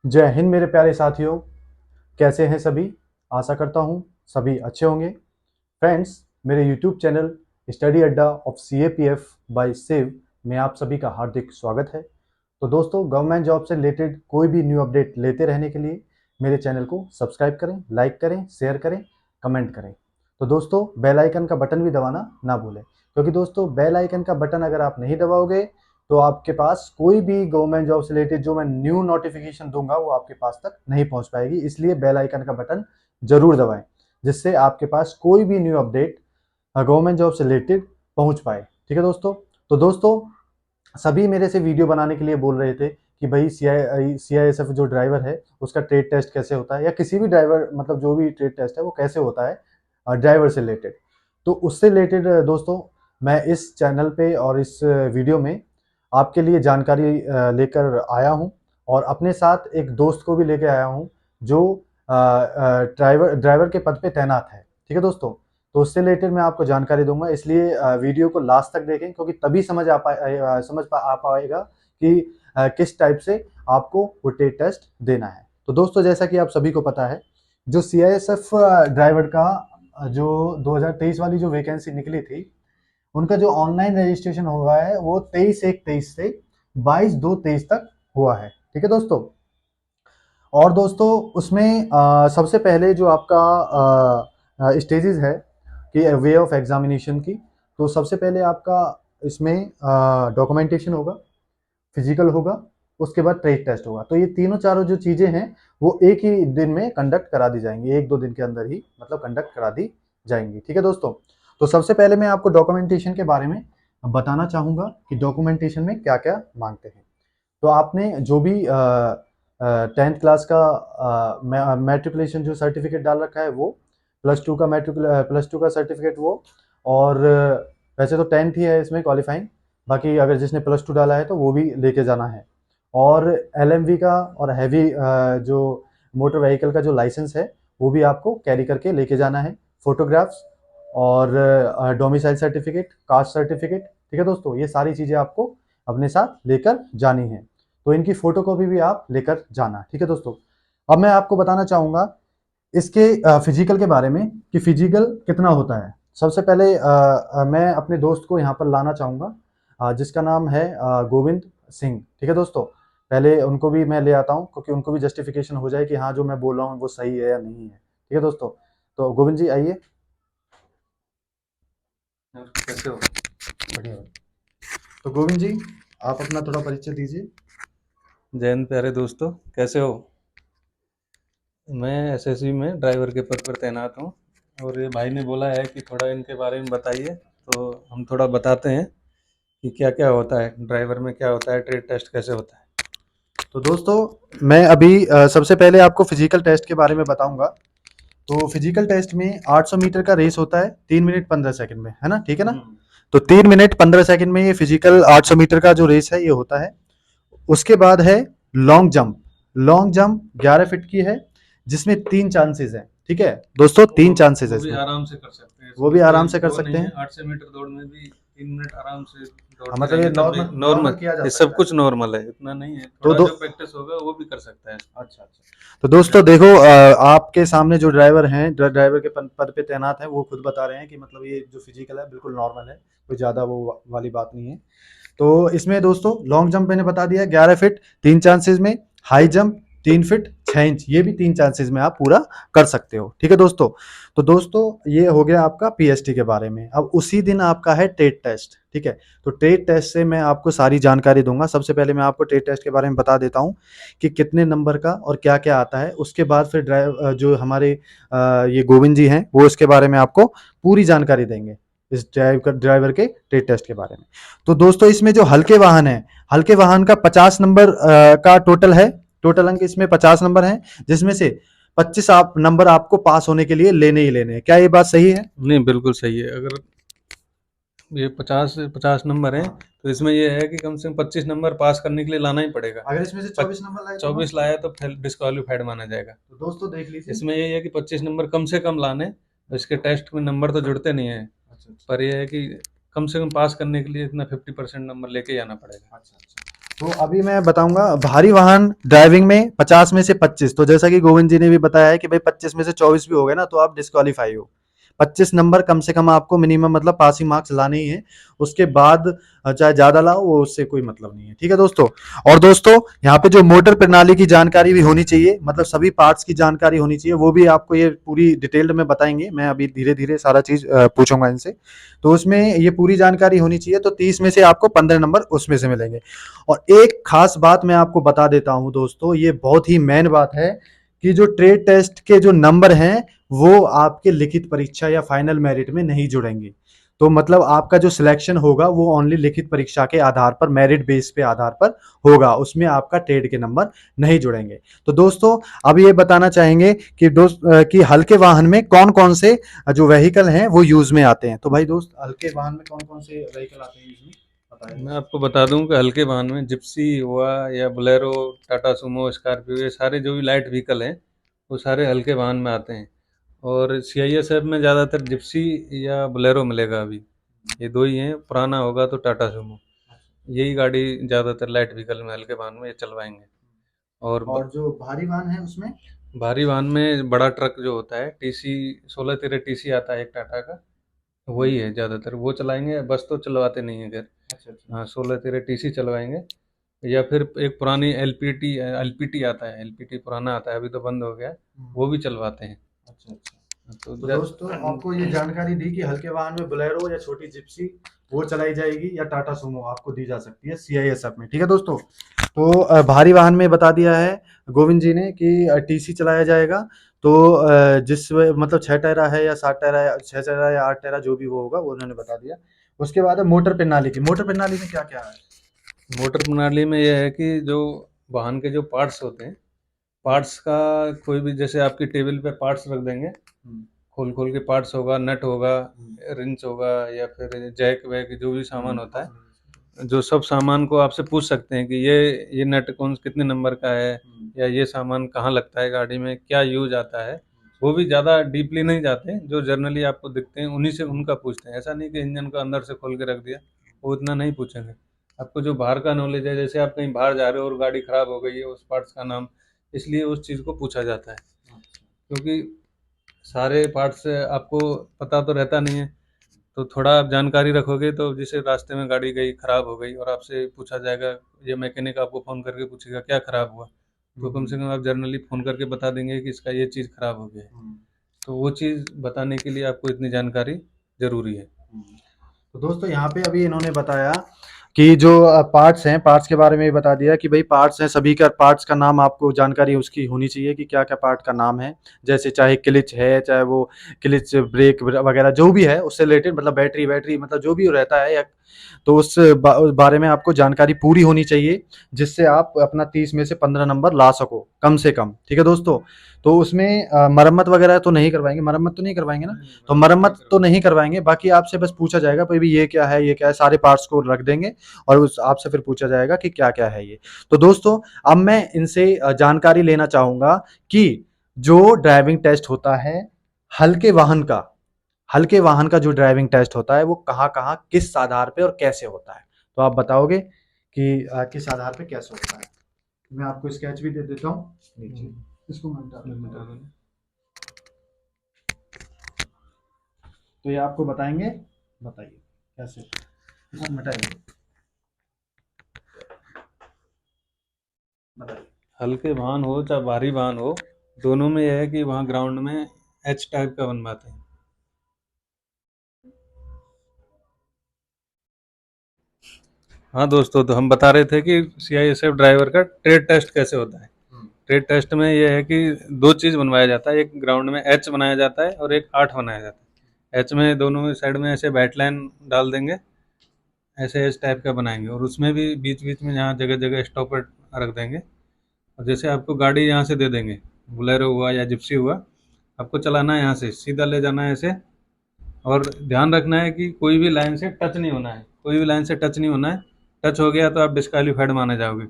जय हिंद मेरे प्यारे साथियों, कैसे हैं सभी। आशा करता हूं सभी अच्छे होंगे। फ्रेंड्स, मेरे यूट्यूब चैनल स्टडी अड्डा ऑफ CAPF बाय शिव में आप सभी का हार्दिक स्वागत है। तो दोस्तों, गवर्नमेंट जॉब से रिलेटेड कोई भी न्यू अपडेट लेते रहने के लिए मेरे चैनल को सब्सक्राइब करें, लाइक करें, शेयर करें, कमेंट करें। तो दोस्तों, बेल आइकन का बटन भी दबाना ना भूलें, क्योंकि दोस्तों बेल आइकन का बटन अगर आप नहीं दबाओगे तो आपके पास कोई भी गवर्नमेंट जॉब से रिलेटेड जो मैं न्यू नोटिफिकेशन दूंगा वो आपके पास तक नहीं पहुंच पाएगी। इसलिए बेल आइकन का बटन जरूर दबाएं, जिससे आपके पास कोई भी न्यू अपडेट गवर्नमेंट जॉब से रिलेटेड पहुंच पाए। ठीक है दोस्तों। तो दोस्तों, सभी मेरे से वीडियो बनाने के लिए बोल रहे थे कि भाई CISF जो ड्राइवर है उसका ट्रेड टेस्ट कैसे होता है, या किसी भी ड्राइवर मतलब जो भी ट्रेड टेस्ट है वो कैसे होता है ड्राइवर से रिलेटेड। तो उससे रिलेटेड दोस्तों, मैं इस चैनल पे और इस वीडियो में आपके लिए जानकारी लेकर आया हूं, और अपने साथ एक दोस्त को भी लेकर आया हूं जो ड्राइवर के पद पे तैनात है। ठीक है दोस्तों। तो उससे रिलेटेड मैं आपको जानकारी दूंगा, इसलिए वीडियो को लास्ट तक देखें, क्योंकि तभी समझ आ पाएगा कि किस टाइप से आपको वो ट्रेड टेस्ट देना है। तो दोस्तों, जैसा कि आप सभी को पता है, जो CISF ड्राइवर का जो 2023 वाली जो वैकेंसी निकली थी, उनका जो ऑनलाइन रजिस्ट्रेशन हुआ है वो 23/1/23 से 22/2/23 तक हुआ है। ठीक है दोस्तों। और दोस्तों, उसमें सबसे पहले जो आपका स्टेजेस है कि वे ऑफ एग्जामिनेशन की, तो सबसे पहले आपका इसमें डॉक्यूमेंटेशन होगा, फिजिकल होगा, उसके बाद ट्रेड टेस्ट होगा। तो ये तीनों चारों जो चीज़ें हैं वो एक ही दिन में कंडक्ट करा दी जाएंगी, 1-2 दिन के अंदर ही मतलब कंडक्ट करा दी जाएंगी। ठीक है दोस्तों। तो सबसे पहले मैं आपको डॉक्यूमेंटेशन के बारे में बताना चाहूँगा कि डॉक्यूमेंटेशन में क्या क्या मांगते हैं। तो आपने जो भी 10th क्लास का मैट्रिकुलेशन जो सर्टिफिकेट डाल रखा है वो, प्लस टू का सर्टिफिकेट वो, और वैसे तो 10th ही है इसमें क्वालिफाइंग, बाकी अगर जिसने +2 डाला है तो वो भी लेके जाना है। और LMV का और हैवी जो मोटर व्हीकल का जो लाइसेंस है वो भी आपको कैरी करके लेके जाना है। फोटोग्राफ्स और डोमिसाइल सर्टिफिकेट, कास्ट सर्टिफिकेट। ठीक है दोस्तों, ये सारी चीज़ें आपको अपने साथ लेकर जानी है। तो इनकी फोटोकॉपी भी आप लेकर जाना। ठीक है दोस्तों। अब मैं आपको बताना चाहूँगा इसके फिजिकल के बारे में कि फिजिकल कितना होता है। सबसे पहले मैं अपने दोस्त को यहाँ पर लाना चाहूँगा, जिसका नाम है गोविंद सिंह। ठीक है दोस्तों। पहले उनको भी मैं ले आता हूँ, क्योंकि उनको भी जस्टिफिकेशन हो जाए कि हाँ जो मैं बोल रहा हूँ वो सही है या नहीं है। ठीक है दोस्तों। तो गोविंद जी आइए। कैसे हो? बढ़िया। तो गोविंद जी, आप अपना थोड़ा परिचय दीजिए। जय हिंद प्यारे दोस्तों, कैसे हो? मैं SSB में ड्राइवर के पद पर तैनात हूँ, और ये भाई ने बोला है कि थोड़ा इनके बारे में बताइए, तो हम थोड़ा बताते हैं कि क्या क्या होता है ड्राइवर में, क्या होता है, ट्रेड टेस्ट कैसे होता है। तो दोस्तों, मैं अभी सबसे पहले आपको फिजिकल टेस्ट के बारे में बताऊंगा। तो फिजिकल टेस्ट में 800 मीटर का रेस होता है 3 मिनट 15 सेकंड में, है ना? ठीक है ना? तो 3 मिनट 15 सेकंड में ये फिजिकल 800 मीटर का जो रेस है ये होता है। उसके बाद है long jump. Long jump 11 feet की है, जिसमें 3 चांसेस हैं। ठीक है दोस्तों, 3 चांसेस है वो भी इसमें। आराम से कर सकते हैं, वो इसमें भी आराम कोई से कर वो सकते नहीं है। हैं। 800 मीटर दौड़ में भी 3 मिनट आराम से दौड़ते मतलब ये रहेंगे तब भी नॉर्मल नॉर्मल। नॉर्मल किया जा ये सब सकता है। कुछ नॉर्मल है, इतना नहीं है। तो थोड़ा दो जो प्रैक्टिस होगा वो भी कर सकता है। अच्छा अच्छा। तो दोस्तों देखो, आपके सामने जो ड्राइवर हैं, ड्राइवर के पद पे तैनात हैं, वो खुद बता रहे हैं कि मतलब ये जो फिजिकल है बिल्कुल नॉर्मल है, कोई ज़्यादा वो वाली बात नहीं है। तो इसमें दोस्तों लॉन्ग जंप मैंने बता दिया 11 फीट 3 चांसेस में, हाई जंप 3 फीट 6 इंच, ये भी 3 चांसेस में आप पूरा कर सकते हो। ठीक है दोस्तों। तो दोस्तों, ये हो गया आपका PST के बारे में। अब उसी दिन आपका है ट्रेड टेस्ट। ठीक है। तो ट्रेड टेस्ट से मैं आपको सारी जानकारी दूंगा। सबसे पहले मैं आपको ट्रेड टेस्ट के बारे में बता देता हूँ कि कितने नंबर का और क्या क्या आता है। उसके बाद फिर जो हमारे ये गोविंद जी हैं वो इसके बारे में आपको पूरी जानकारी देंगे, इस ड्राइवर के ट्रेड टेस्ट के बारे में। तो दोस्तों, इसमें जो हल्के वाहन है, हल्के वाहन का 50 नंबर का टोटल है। टोटल अंक इसमें 50 नंबर हैं, जिसमें से 25 नंबर आपको पास होने के लिए लेने ही लेने हैं। क्या ये बात सही है? नहीं, बिल्कुल सही है। अगर ये 50 नंबर है, हाँ। तो इसमें ये है कि कम से कम 25 नंबर पास करने के लिए लाना ही पड़ेगा। अगर इसमें से 24 नंबर लाए तो 24 लाया तो फिर डिस्क्वालीफाइड माना जाएगा। तो दोस्तों देख लीजिए। इसमें ये है कि 25 नंबर कम से कम लाने। इसके टेस्ट में नंबर तो जुड़ते नहीं है, अच्छा अच्छा पर यह है कि कम से कम पास करने के लिए इतना 50% नंबर लेके ही आना पड़ेगा। अच्छा अच्छा। तो अभी मैं बताऊंगा भारी वाहन ड्राइविंग में 50 में से 25। तो जैसा कि गोविंद जी ने भी बताया है कि भाई 25 में से 24 भी हो गए ना तो आप डिस्क्वालीफाई हो। 25 नंबर कम से कम आपको मिनिमम मतलब पासिंग मार्क्स लाने ही है। उसके बाद चाहे ज्यादा लाओ वो उससे कोई मतलब नहीं है। ठीक है दोस्तों। और दोस्तों यहाँ पे जो मोटर प्रणाली की जानकारी भी होनी चाहिए, मतलब सभी पार्ट्स की जानकारी होनी चाहिए, वो भी आपको ये पूरी डिटेल्ड में बताएंगे। मैं अभी धीरे धीरे सारा चीज पूछूंगा इनसे। तो उसमें ये पूरी जानकारी होनी चाहिए। तो 30 में से आपको 15 नंबर उसमें से मिलेंगे। और एक खास बात मैं आपको बता देता हूं दोस्तों, ये बहुत ही मेन बात है कि जो ट्रेड टेस्ट के जो नंबर हैं वो आपके लिखित परीक्षा या फाइनल मेरिट में नहीं जुड़ेंगे। तो मतलब आपका जो सिलेक्शन होगा वो ओनली लिखित परीक्षा के आधार पर, मेरिट बेस पे आधार पर होगा, उसमें आपका ट्रेड के नंबर नहीं जुड़ेंगे। तो दोस्तों अब ये बताना चाहेंगे कि कि हल्के वाहन में कौन कौन से जो व्हीकल हैं वो यूज में आते हैं। तो भाई दोस्त हल्के वाहन में कौन कौन से व्हीकल आते हैं यूज में, बताइए। मैं आपको बता दूं कि हल्के वाहन में जिप्सी हुआ या बोलेरो, टाटा सुमो, स्कॉर्पियो, ये सारे जो भी लाइट व्हीकल हैं वो सारे हल्के वाहन में आते हैं। और सीआईएसएफ में ज़्यादातर जिप्सी या बोलेरो मिलेगा अभी, ये दो ही हैं। पुराना होगा तो टाटा सुमो, यही गाड़ी ज़्यादातर लाइट व्हीकल में हल्के वाहन में ये चलवाएंगे। और और जो भारी वाहन है उसमें? भारी वाहन में बड़ा ट्रक जो होता है, टीसी 16 13 टीसी आता है एक टाटा का, वही है ज़्यादातर वो चलाएंगे। बस तो चलवाते नहीं है खैर। अच्छा अच्छा। हाँ, 16 13 टीसी चलवाएंगे। या फिर एक पुरानी एलपीटी एलपीटी आता है, एलपीटी पुराना आता है, अभी तो बंद हो गया है, वो भी चलवाते हैं। अच्छा अच्छा। तो तो दोस्तों आपको ये जानकारी दी कि हल्के वाहन में बोलेरो या छोटी जिप्सी वो चलाई जाएगी या टाटा सुमो आपको दी जा सकती है सीआईएसएफ में। ठीक है दोस्तों। तो भारी वाहन में बता दिया है गोविंद जी ने कि टीसी चलाया जाएगा। तो मतलब 6 टायरा है या 7 टायरा या 6 टायरा या 8 टायरा जो भी वो होगा वो उन्होंने बता दिया। उसके बाद है मोटर प्रणाली की। मोटर प्रणाली में क्या क्या है? मोटर प्रणाली में यह है कि जो वाहन के जो पार्ट्स होते हैं, पार्ट्स का कोई भी, जैसे आपकी टेबल पे पार्ट्स रख देंगे, हम्म, खोल खोल के पार्ट्स होगा, नट होगा, हम्म, रिंच होगा, या फिर जैक वैक जो भी सामान होता हम्म, है, जो सब सामान को आपसे पूछ सकते हैं कि ये नट कौन कितने नंबर का है, या ये सामान कहाँ लगता है गाड़ी में, क्या यूज आता है। वो भी ज़्यादा डीपली नहीं जाते हैं, जो जनरली आपको दिखते हैं उन्हीं से उनका पूछते हैं। ऐसा नहीं कि इंजन को अंदर से खोल के रख दिया, वो इतना नहीं पूछेंगे। आपको जो बाहर का नॉलेज है, जैसे आप कहीं बाहर जा रहे हो और गाड़ी खराब हो गई है, उस पार्ट्स का नाम, इसलिए उस चीज़ को पूछा जाता है। क्योंकि सारे पार्ट्स आपको पता तो रहता नहीं है, तो थोड़ा आप जानकारी रखोगे तो जैसे रास्ते में गाड़ी गई खराब हो गई और आपसे पूछा जाएगा, ये मैकेनिक आपको फ़ोन करके पूछेगा क्या खराब हुआ, तो कम से कम आप जर्नली फ़ोन करके बता देंगे कि इसका ये चीज़ खराब हो गया है। तो वो चीज़ बताने के लिए आपको इतनी जानकारी ज़रूरी है। तो दोस्तों यहाँ पे अभी इन्होंने बताया कि जो पार्ट्स हैं, पार्ट्स के बारे में भी बता दिया कि भाई पार्ट्स हैं, सभी का पार्ट्स का नाम आपको जानकारी उसकी होनी चाहिए कि क्या क्या पार्ट का नाम है। जैसे चाहे क्लिच है, चाहे वो क्लिच ब्रेक वगैरह जो भी है उससे रिलेटेड, मतलब बैटरी बैटरी मतलब जो भी रहता है या, तो उस बारे में आपको जानकारी पूरी होनी चाहिए, जिससे आप अपना 30 में से 15 नंबर ला सको कम से कम। ठीक है दोस्तों। तो उसमें मरम्मत वगैरह तो नहीं करवाएंगे, मरम्मत तो नहीं करवाएंगे ना? तो मरम्मत तो नहीं करवाएंगे, बाकी आपसे बस पूछा जाएगा भाई ये क्या है, ये क्या है, सारे पार्ट्स को रख देंगे और उस आपसे फिर पूछा जाएगा कि क्या क्या है ये। तो दोस्तों अब मैं इनसे जानकारी लेना चाहूंगा कि जो ड्राइविंग टेस्ट होता है हल्के वाहन का, हल्के वाहन का जो ड्राइविंग टेस्ट होता है वो कहाँ कहाँ किस आधार पे और कैसे होता है। तो आप बताओगे कि किस आधार पे कैसे होता है? मैं आपको स्केच भी दे देता हूँ नीचे, इसको मैं मिटा देता हूँ। तो ये आपको बताएंगे, बताइए कैसे, आप मिटाइए, बताइए। हल्के वाहन हो चाहे भारी वाहन हो, दोनों में यह है कि वहाँ ग्राउंड में एच टाइप का बनवाते हैं। हाँ दोस्तों, तो हम बता रहे थे कि सीआईएसएफ ड्राइवर का ट्रेड टेस्ट कैसे होता है। ट्रेड टेस्ट में यह है कि दो चीज़ बनवाया जाता है, एक ग्राउंड में एच बनाया जाता है और एक 8 बनाया जाता है। एच में दोनों साइड में ऐसे बैट लाइन डाल देंगे, ऐसे एच टाइप का बनाएंगे, और उसमें भी बीच बीच में यहाँ जगह जगह स्टॉपर रख देंगे। और जैसे आपको गाड़ी यहाँ से दे देंगे, बोलेरो हुआ या जिप्सी हुआ, आपको चलाना है यहाँ से सीधा ले जाना है ऐसे, और ध्यान रखना है कि कोई भी लाइन से टच नहीं होना है, कोई भी लाइन से टच नहीं होना है। टच हो गया तो आप डिस्क्वालीफाइड माने जाओगे।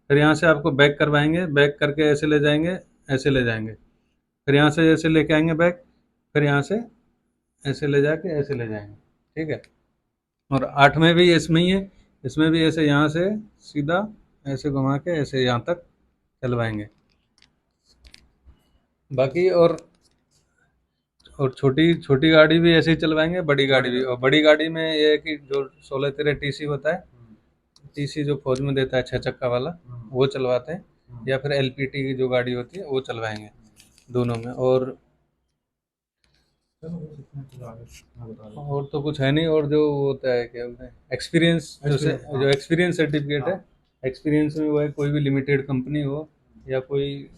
फिर यहाँ से आपको बैक करवाएंगे, बैक करके ऐसे ले जाएंगे, ऐसे ले जाएंगे, फिर यहाँ से ऐसे लेके आएंगे बैक, फिर यहाँ से ऐसे ले जाके ऐसे ले जाएंगे। ठीक है। और 8 में भी इसमें ही है, इसमें भी ऐसे यहाँ से सीधा ऐसे घुमा के ऐसे यहाँ तक चलवाएंगे। बाकी और छोटी छोटी गाड़ी भी ऐसे ही चलवाएंगे, बड़ी गाड़ी भी। और बड़ी गाड़ी में ये है कि जो 16 टीसी होता है, टीसी जो फौज में देता है 6 चक्का वाला, वो चलवाते हैं, या फिर एलपीटी की जो गाड़ी होती है वो चलवाएंगे, दोनों में। और तो कुछ है नहीं। और जो वो होता है क्या बोलते हैं, एक्सपीरियंस, जो एक्सपीरियंस सर्टिफिकेट है, एक्सपीरियंस में वो है कोई भी लिमिटेड कंपनी हो या कोई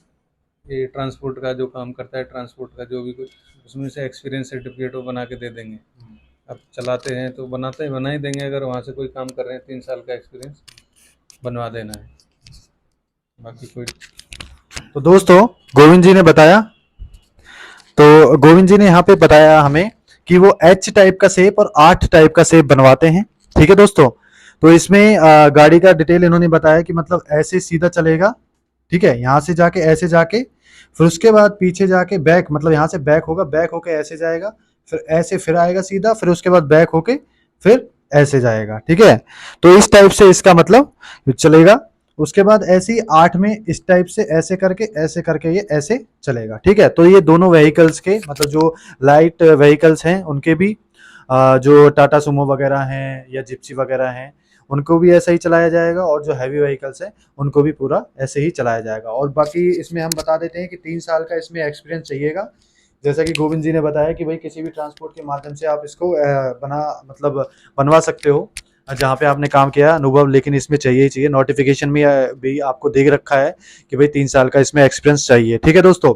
ये ट्रांसपोर्ट का जो काम करता है, ट्रांसपोर्ट का जो भी कुछ, उसमें से एक्सपीरियंस सर्टिफिकेट वो बना के दे देंगे। अब चलाते हैं तो बना ही देंगे। अगर वहाँ से कोई काम कर रहे हैं 3 साल का एक्सपीरियंस बनवा देना है, बाकी कोई। तो दोस्तों गोविंद जी ने बताया, तो गोविंद जी ने यहाँ पे बताया हमें कि वो एच टाइप का शेप और 8 टाइप का शेप बनवाते हैं। ठीक है दोस्तों, तो इसमें गाड़ी का डिटेल इन्होंने बताया कि मतलब ऐसे सीधा चलेगा, ठीक है, यहाँ से जाके ऐसे जाके, फिर उसके बाद पीछे जाके बैक, मतलब यहाँ से बैक होगा, बैक होके ऐसे जाएगा, फिर ऐसे फिर आएगा सीधा, फिर उसके बाद बैक होके फिर ऐसे जाएगा। ठीक है, तो इस टाइप से इसका मतलब चलेगा। उसके बाद ऐसे ही 8 में इस टाइप से ऐसे करके ये ऐसे चलेगा। ठीक है, तो ये दोनों व्हीकल्स के मतलब जो लाइट व्हीकल्स हैं उनके भी जो टाटा सुमो वगैरह हैं या जिप्सी वगैरह हैं उनको भी ऐसा ही चलाया जाएगा, और जो हैवी व्हीकल्स हैं उनको भी पूरा ऐसे ही चलाया जाएगा। और बाकी इसमें हम बता देते हैं कि 3 साल का इसमें एक्सपीरियंस चाहिएगा। जैसा कि गोविंद जी ने बताया कि भाई किसी भी ट्रांसपोर्ट के माध्यम से आप इसको मतलब बनवा सकते हो जहाँ पे आपने काम किया अनुभव, लेकिन इसमें चाहिए ही चाहिए। नोटिफिकेशन में भी आपको दे रखा है कि भाई 3 साल का इसमें एक्सपीरियंस चाहिए। ठीक है दोस्तों,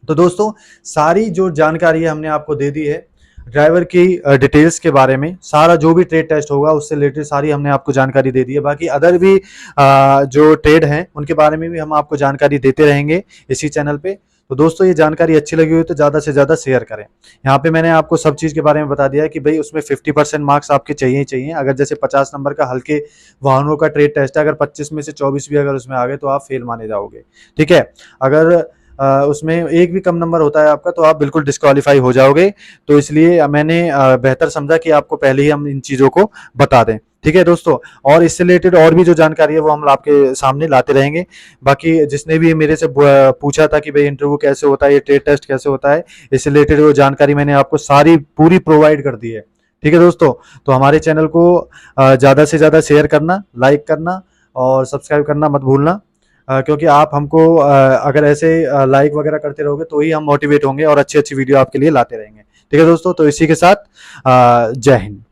तो दोस्तों सारी जो जानकारी है हमने आपको दे दी है ड्राइवर की डिटेल्स के बारे में। सारा जो भी ट्रेड टेस्ट होगा उससे रिलेटेड सारी हमने आपको जानकारी दे दी है। बाकी अदर भी जो ट्रेड हैं उनके बारे में भी हम आपको जानकारी देते रहेंगे इसी चैनल पे। तो दोस्तों ये जानकारी अच्छी लगी हुई तो ज़्यादा से ज़्यादा शेयर करें। यहाँ पे मैंने आपको सब चीज़ के बारे में बता दिया है कि भाई उसमें 50% मार्क्स आपके चाहिए ही चाहिए। अगर जैसे 50 नंबर का हल्के वाहनों का ट्रेड टेस्ट है, अगर 25 में से 24 भी अगर उसमें आ गए तो आप फेल माने जाओगे। ठीक है, अगर उसमें एक भी कम नंबर होता है आपका तो आप बिल्कुल डिस्क्वालीफाई हो जाओगे। तो इसलिए मैंने बेहतर समझा कि आपको पहले ही हम इन चीज़ों को बता दें। ठीक है दोस्तों, और इससे रिलेटेड और भी जो जानकारी है वो हम आपके सामने लाते रहेंगे। बाकी जिसने भी मेरे से पूछा था कि भाई इंटरव्यू कैसे होता है, ये ट्रेड टेस्ट कैसे होता है, इससे रिलेटेड वो जानकारी मैंने आपको सारी पूरी प्रोवाइड कर दी है। ठीक है दोस्तों, तो हमारे चैनल को ज़्यादा से ज़्यादा शेयर करना, लाइक करना और सब्सक्राइब करना मत भूलना, क्योंकि आप हमको अगर ऐसे लाइक वगैरह करते रहोगे तो ही हम मोटिवेट होंगे और अच्छी अच्छी वीडियो आपके लिए लाते रहेंगे। ठीक है दोस्तों, तो इसी के साथ जय हिंद।